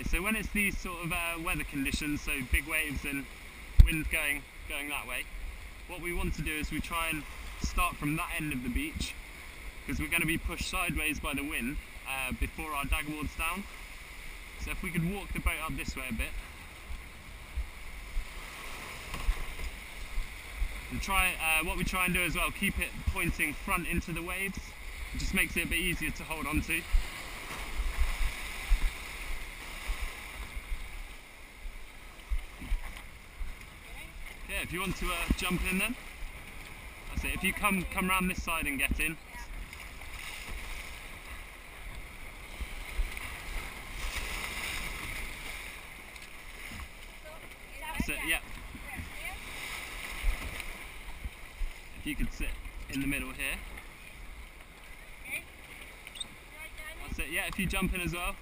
Okay, so when it's these sort of weather conditions, so big waves and wind going that way, what we want to do is we try and start from that end of the beach, because we're going to be pushed sideways by the wind before our daggerboard's down. So if we could walk the boat up this way a bit, and what we try and do as well, keep it pointing front into the waves. It just makes it a bit easier to hold on to. Yeah, if you want to jump in then, that's it. If you come round this side and get in. That's it, yeah. If you could sit in the middle here. That's it, yeah, if you jump in as well.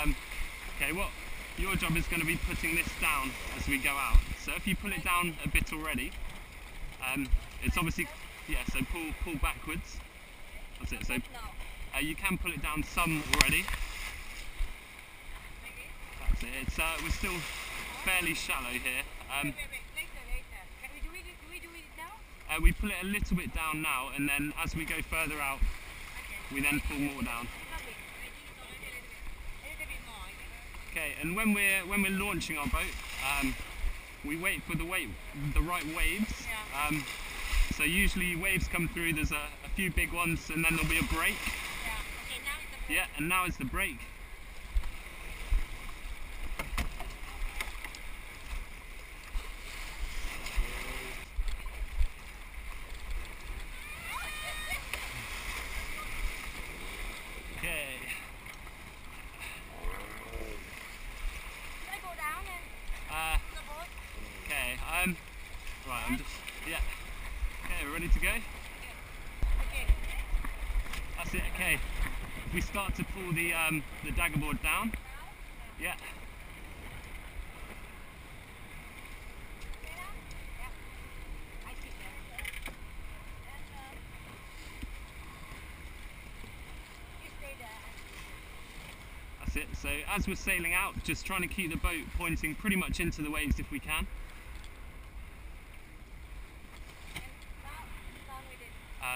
Okay, what your job is going to be putting this down as we go out. So if you pull it down a bit already, it's obviously, yeah, so pull backwards. That's it, so you can pull it down some already. That's it, we're still fairly shallow here. We pull it a little bit down now, and then as we go further out, we then pull more down. Okay, and when we're launching our boat, we wait for the right waves. So usually waves come through. There's a few big ones, and then there'll be a break. Yeah, and now is the break. Right, yeah. Okay, we're ready to go? That's it, okay. We start to pull the daggerboard down. Yeah. That's it, so as we're sailing out, just trying to keep the boat pointing pretty much into the waves if we can.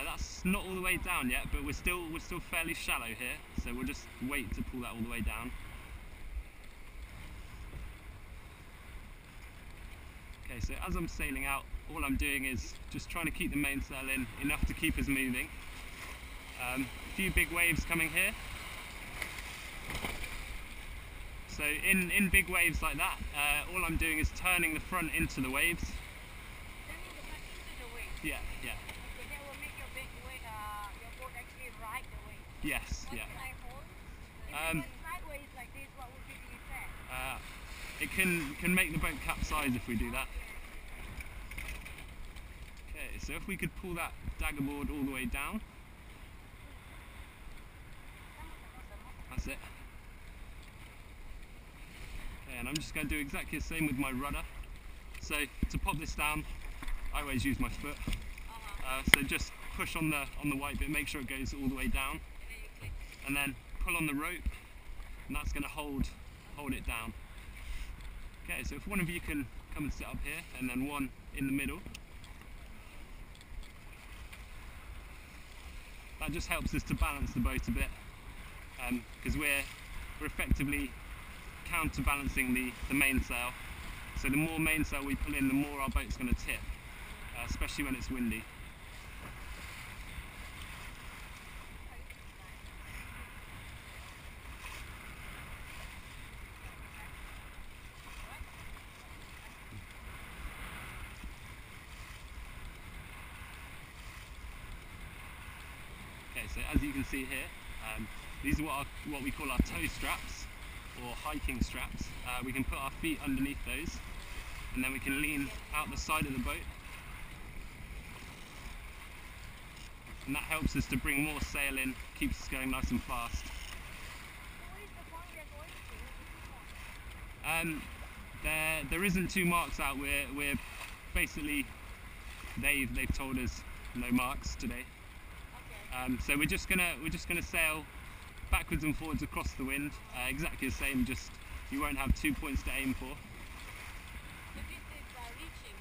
That's not all the way down yet, but we're still fairly shallow here, so we'll just wait to pull that all the way down. Okay, so as I'm sailing out, all I'm doing is just trying to keep the mainsail in enough to keep us moving. A few big waves coming here. So in big waves like that, all I'm doing is turning the front into the waves. Yeah, yeah. Yes, yeah. It can make the boat capsize if we do that. Okay, so if we could pull that daggerboard all the way down. That's it. Okay, and I'm just going to do exactly the same with my rudder. So to pop this down, I always use my foot. So just push on the white bit, make sure it goes all the way down, and then pull on the rope, and that's going to hold it down. Okay, so if one of you can come and sit up here, and then one in the middle, that just helps us to balance the boat a bit, because we're effectively counterbalancing the mainsail. So the more mainsail we pull in, the more our boat's going to tip, especially when it's windy. Okay, so as you can see here, these are what we call our toe straps, or hiking straps. We can put our feet underneath those, and then we can lean out the side of the boat, and that helps us to bring more sail in, keeps us going nice and fast. There isn't two marks out. We're basically, they've told us no marks today. So we're just gonna sail backwards and forwards across the wind, exactly the same, just you won't have 2 points to aim for. So this is reaching,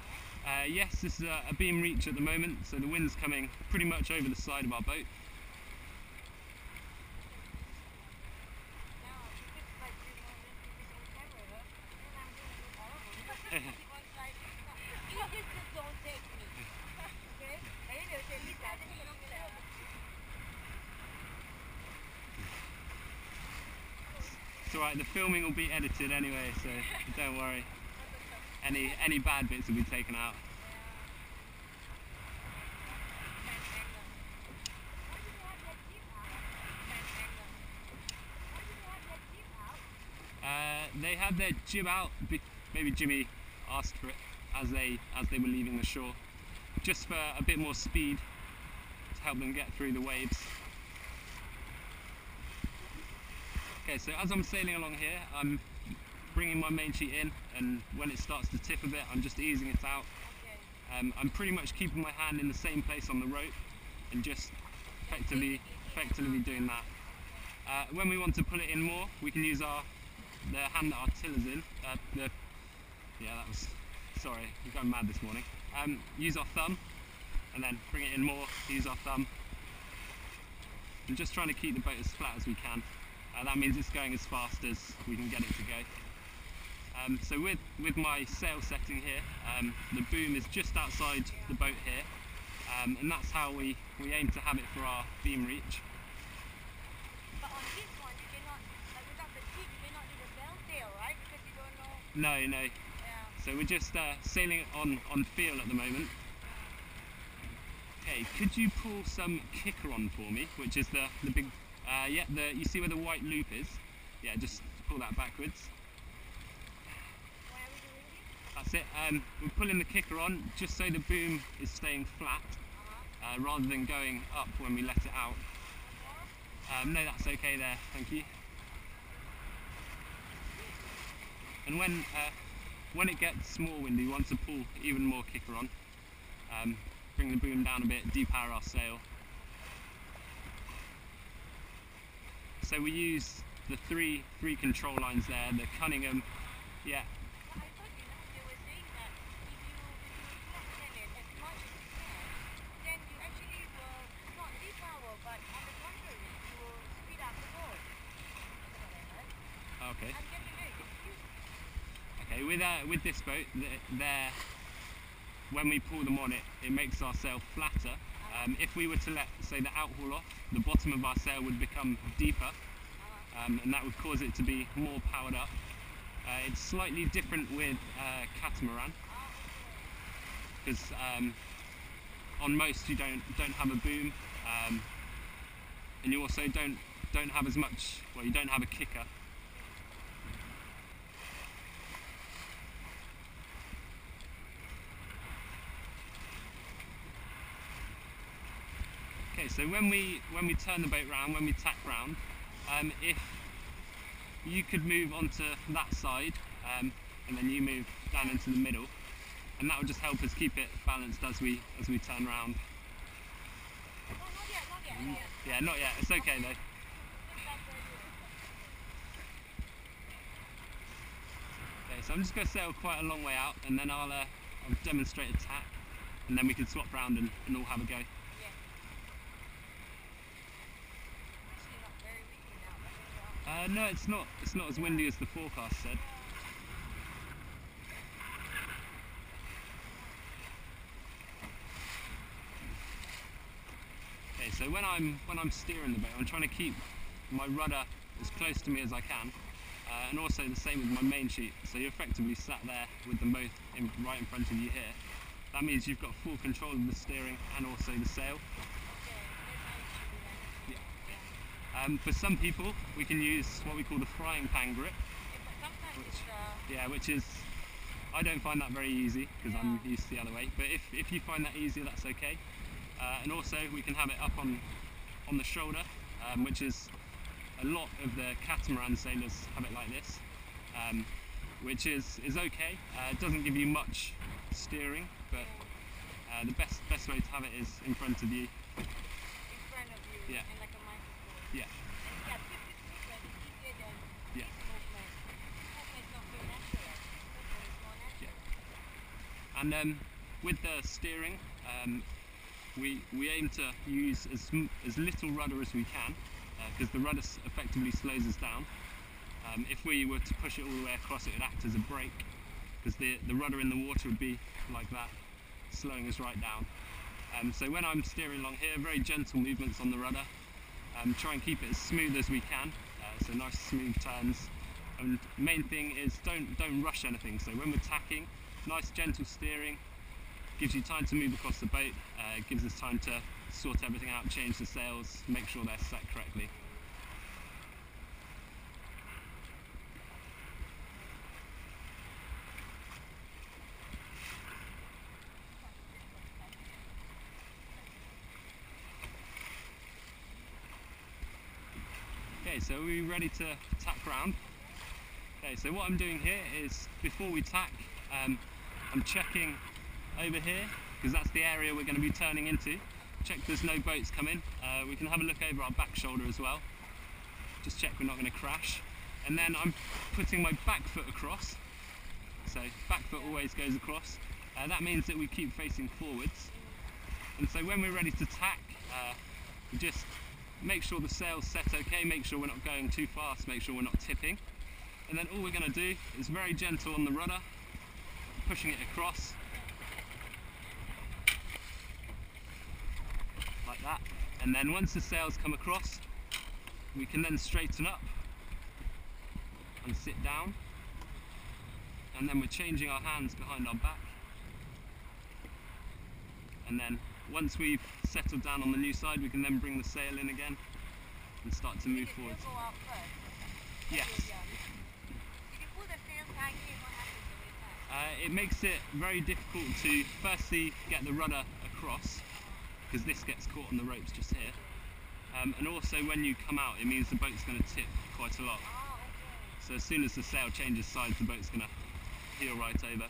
right? Yes, this is a beam reach at the moment, so the wind's coming pretty much over the side of our boat. Now, if it's like, you know, if it's on camera, then I'm going to look horrible. Because everyone's like, you just don't take me. Okay? And then they'll say, Lisa, this is not fair. It's alright, the filming will be edited anyway, so don't worry. Any bad bits will be taken out. They had their jib out, maybe Jimmy asked for it as they were leaving the shore, just for a bit more speed to help them get through the waves. Okay, so as I'm sailing along here, I'm bringing my main sheet in, and when it starts to tip a bit, I'm just easing it out. I'm pretty much keeping my hand in the same place on the rope and just effectively doing that. When we want to pull it in more, we can use the hand that our tiller's in. Sorry, I'm going mad this morning. Use our thumb and then bring it in more, use our thumb. I'm just trying to keep the boat as flat as we can. That means it's going as fast as we can get it to go. So with my sail setting here, the boom is just outside the boat here, and that's how we aim to have it for our beam reach. But on this one, you cannot, without the tip, you cannot do the bell tail, right? Because you don't know. No. Yeah. So we're just sailing it on feel at the moment. Okay, could you pull some kicker on for me, which is the big, you see where the white loop is? Yeah, just pull that backwards. Why are we doing this? That's it. We're pulling the kicker on just so the boom is staying flat, rather than going up when we let it out. No, that's okay there, thank you. And when it gets more windy, we want to pull even more kicker on. Bring the boom down a bit, depower our sail. So we use the three control lines there, the Cunningham, yeah. Well, I thought, they were saying that if you flatten it as much as you can, then you actually will not depower, but on the contrary, you will speed up the boat. That's what I heard. Okay. I'm getting very confused. Okay, with this boat, when we pull them on, it makes our sail flatter. If we were to let, say, the outhaul off, the bottom of our sail would become deeper, and that would cause it to be more powered up. It's slightly different with catamaran, because on most you don't have a boom, and you also don't have as much. Well, you don't have a kicker. Okay, so when we turn the boat round, when we tack round, if you could move onto that side, and then you move down into the middle, and that would just help us keep it balanced as we turn round. Oh, not yet. Yeah, not yet. It's okay though. Okay, so I'm just going to sail quite a long way out, and then I'll demonstrate a tack, and then we can swap round and all have a go. No, it's not as windy as the forecast said. Okay, so when I'm steering the boat, I'm trying to keep my rudder as close to me as I can, and also the same with my main sheet. So you're effectively sat there with them both right in front of you here. That means you've got full control of the steering and also the sail. For some people, we can use what we call the frying pan grip, which is, I don't find that very easy because I'm used the other way, but if you find that easier, that's okay. And also we can have it up on the shoulder, which is a lot of the catamaran sailors have it like this, which is okay. It doesn't give you much steering, but the best way to have it is in front of you. In front of you, Yeah. and like a microphone. Yeah. And And with the steering, we aim to use as little rudder as we can, because the rudder effectively slows us down. If we were to push it all the way across, it would act as a brake, because the rudder in the water would be like that, slowing us right down. So when I'm steering along here, very gentle movements on the rudder. Try and keep it as smooth as we can, so nice smooth turns. And main thing is don't rush anything. So when we're tacking, nice gentle steering gives you time to move across the boat. Gives us time to sort everything out, change the sails, make sure they're set correctly. Okay, so are we ready to tack round? Okay, so what I'm doing here is, before we tack, I'm checking over here, because that's the area we're going to be turning into. Check there's no boats coming. We can have a look over our back shoulder as well. Just check we're not going to crash. And then I'm putting my back foot across. So back foot always goes across. That means that we keep facing forwards. And so when we're ready to tack, we just make sure the sail's set okay, make sure we're not going too fast, make sure we're not tipping. And then all we're going to do is very gentle on the rudder, pushing it across, like that. And then once the sails come across, we can then straighten up and sit down. And then we're changing our hands behind our back. And then once we've settled down on the new side, we can then bring the sail in again and start to move forward. Go out first. Yes. If you put the sail back in, what happens when we tack? It makes it very difficult to firstly get the rudder across, because this gets caught on the ropes just here. And also when you come out, it means the boat's going to tip quite a lot. Oh, okay. So as soon as the sail changes sides, the boat's going to heel right over.